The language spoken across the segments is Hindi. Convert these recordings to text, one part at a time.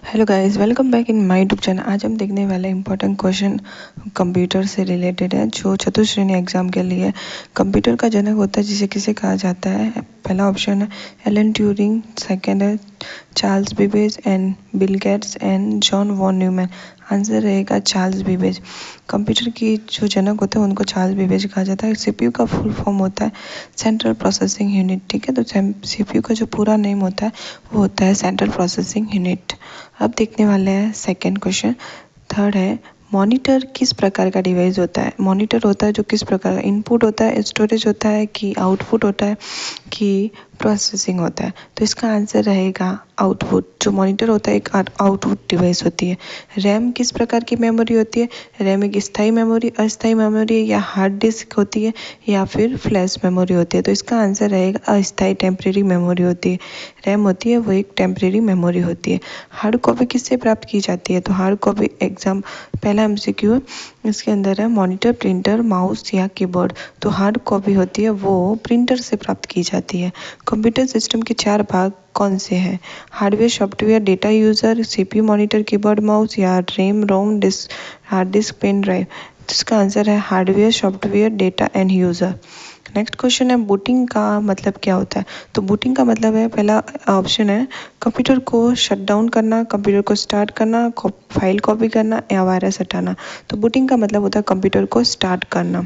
Hello guys, welcome back in my YouTube channel. आज हम देखने वाले इंपॉर्टेंट क्वेश्चन कंप्यूटर से रिलेटेड है जो चतुश्रेणी एग्जाम के लिए। कंप्यूटर का जनक होता है जिसे किसे कहा जाता है? पहला ऑप्शन है एलन ट्यूरिंग, सेकंड है Charles Babbage and Bill Gates and John von Neumann. Answer रहेगा चार्ल्स बेबेज। कंप्यूटर की जो जनक होते हैं उनको चार्ल्स बेबेज कहा जाता है। सीपीयू का फुल फॉर्म होता है सेंट्रल प्रोसेसिंग यूनिट। ठीक है, तो सीपीयू का जो पूरा नेम होता है वो होता है सेंट्रल प्रोसेसिंग यूनिट। अब देखने वाले हैं सेकंड क्वेश्चन। थर्ड है मॉनिटर किस प्रकार का डिवाइस होता है? मॉनिटर होता है जो किस प्रकार का इनपुट होता है, स्टोरेज होता है कि आउटपुट होता है कि प्रोसेसिंग होता है? तो इसका आंसर रहेगा आउटपुट। जो मॉनिटर होता है एक आउटपुट डिवाइस होती है। रैम किस प्रकार की मेमोरी होती है? रैम एक स्थायी मेमोरी, अस्थायी मेमोरी या हार्ड डिस्क होती है या फिर फ्लैश मेमोरी होती है? तो इसका आंसर रहेगा अस्थायी, टेम्परेरी मेमोरी होती है। रैम होती है वो एक टेम्परेरी मेमोरी होती है। हार्ड कॉपी किससे प्राप्त की जाती है? तो हार्ड कॉपी एग्जाम पहला एमसीक्यू है, इसके अंदर है मॉनिटर, प्रिंटर, माउस या कीबोर्ड। तो हार्ड कॉपी होती है वो प्रिंटर से प्राप्त की जाती है। कंप्यूटर सिस्टम के 4 भाग कौन से हैं? Hardware, software, data user, CPU, monitor, keyboard, mouse या RAM, ROM, disk, hard disk, pen drive. इसका आंसर है hardware, software, data and user. Next question है बूटिंग का मतलब क्या होता है? तो बूटिंग का मतलब है, पहला ऑप्शन है कंप्यूटर को शट डाउन करना, कंप्यूटर को स्टार्ट करना, फाइल कॉपी करना या वायरस हटाना। तो बूटिंग का मतलब होता है कंप्यूटर को स्टार्ट करना।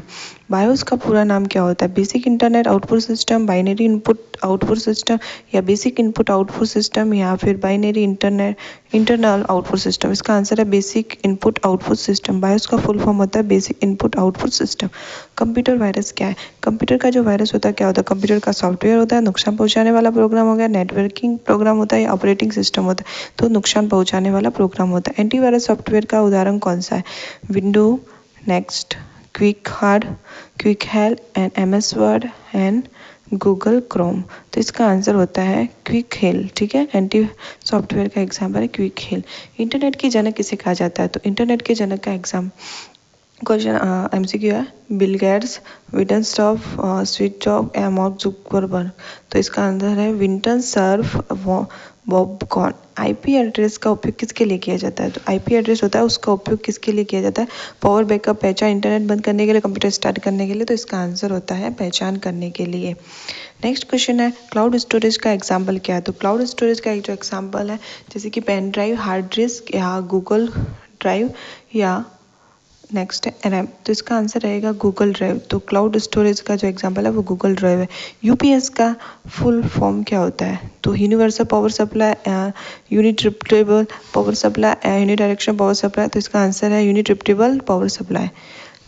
बायोस का पूरा नाम क्या होता है? Basic internet output system, binary input output system या बेसिक इनपुट आउटपुट सिस्टम या फिर बाइनरी इंटरनल आउटपुट सिस्टम। इसका आंसर है basic input output system. BIOS का फुल फॉर्म होता है basic input output system. Computer virus क्या है? कंप्यूटर का जो वायरस होता है क्या होता है? कंप्यूटर का सॉफ्टवेयर होता है, नुकसान पहुंचाने वाला प्रोग्राम हो गया, नेटवर्किंग प्रोग्राम होता है या ऑपरेटिंग सिस्टम होता है? तो नुकसान पहुंचाने वाला प्रोग्राम होता है। एंटीवायरस सॉफ्टवेयर का उदाहरण कौन सा है? Window, next, quick hard, quick help and MS word and Google Chrome. तो इसका आंसर होता है क्विक हेल। ठीक है, एंटी सॉफ्टवेयर का एग्जाम्पल है क्विक हेल। इंटरनेट की जनक किसे कहा जाता है? तो इंटरनेट के जनक का एग्जाम क्वेश्चन एमसीक्यू है बिल गेट्स, विंटनस्टॉफ, स्वीट जॉब या मार्क जुकरबर्ग। तो इसका आंसर है विंटन सर्फ बॉबकॉन। आईपी एड्रेस का उपयोग किसके लिए किया जाता है? तो आईपी एड्रेस होता है उसका उपयोग किसके लिए किया जाता है? पावर बैकअप, पहचान, इंटरनेट बंद करने के लिए, कंप्यूटर स्टार्ट करने के लिए। तो इसका आंसर होता है पहचान करने के लिए। नेक्स्ट क्वेश्चन है क्लाउड स्टोरेज का एग्जाम्पल क्या है? तो क्लाउड स्टोरेज का एक जो एग्जाम्पल है जैसे कि पेन ड्राइव, हार्ड डिस्क या गूगल ड्राइव या नेक्स्ट है रैम। तो इसका आंसर रहेगा गूगल ड्राइव। तो क्लाउड स्टोरेज का जो एग्जांपल है वो गूगल ड्राइव है। यूपीएस का फुल फॉर्म क्या होता है? तो universal power supply, unit repeatable power supply, unit direction power supply. तो इसका आंसर है unit repeatable power supply.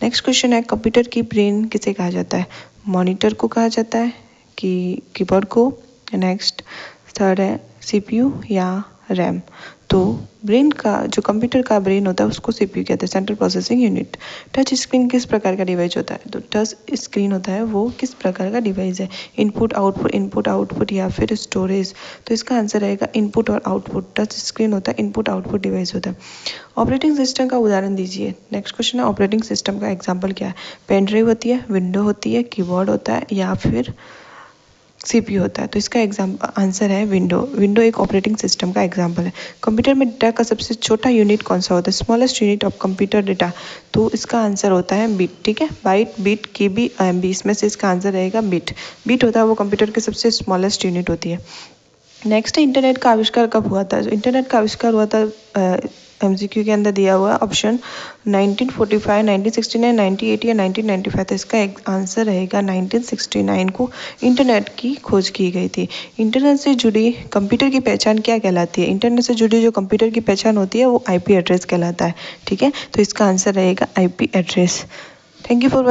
Next question है कंप्यूटर की ब्रेन किसे कहा जाता है? मॉनिटर को कहा जाता है कि कीबोर्ड को? नेक्स्ट थर्ड है सीपीयू या रैम। तो ब्रेन का जो कंप्यूटर का ब्रेन होता है उसको सीपीयू कहते हैं, central processing unit. Touch screen किस प्रकार का डिवाइस होता है? तो टच स्क्रीन होता है वो किस प्रकार का डिवाइस है? इनपुट आउटपुट या फिर स्टोरेज? तो इसका आंसर रहेगा इनपुट और आउटपुट। टच स्क्रीन होता है इनपुट आउटपुट डिवाइस होता है। ऑपरेटिंग सिस्टम का उदाहरण दीजिए। नेक्स्ट क्वेश्चन है ऑपरेटिंग सिस्टम का एग्जाम्पल क्या है? पेन ड्राइव होती है, विंडो होती है, कीबोर्ड होता है या फिर सीपीयू होता है? तो इसका आंसर है विंडो। विंडो एक ऑपरेटिंग सिस्टम का एग्जांपल है। कंप्यूटर में डेटा का सबसे छोटा यूनिट कौन सा होता है? Smallest unit of computer data. तो इसका आंसर होता है बिट। ठीक है, बाइट, बिट, केबी, एमबी, इसमें से इसका आंसर रहेगा बिट। बिट होता है वो कंप्यूटर की सबसे स्मॉलेस्ट यूनिट होती है। नेक्स्ट है इंटरनेट का आविष्कार कब हुआ था? इंटरनेट का आविष्कार हुआ था एमसीक्यू के अंदर दिया हुआ ऑप्शन 1945, 1969, 1980 या 1995। तो इसका एक आंसर रहेगा 1969 को इंटरनेट की खोज की गई थी। इंटरनेट से जुड़ी कंप्यूटर की पहचान क्या कहलाती है? इंटरनेट से जुड़ी जो कंप्यूटर की पहचान होती है वो आईपी एड्रेस कहलाता है। ठीक है, तो इसका आंसर रहेगा IP address. Thank you for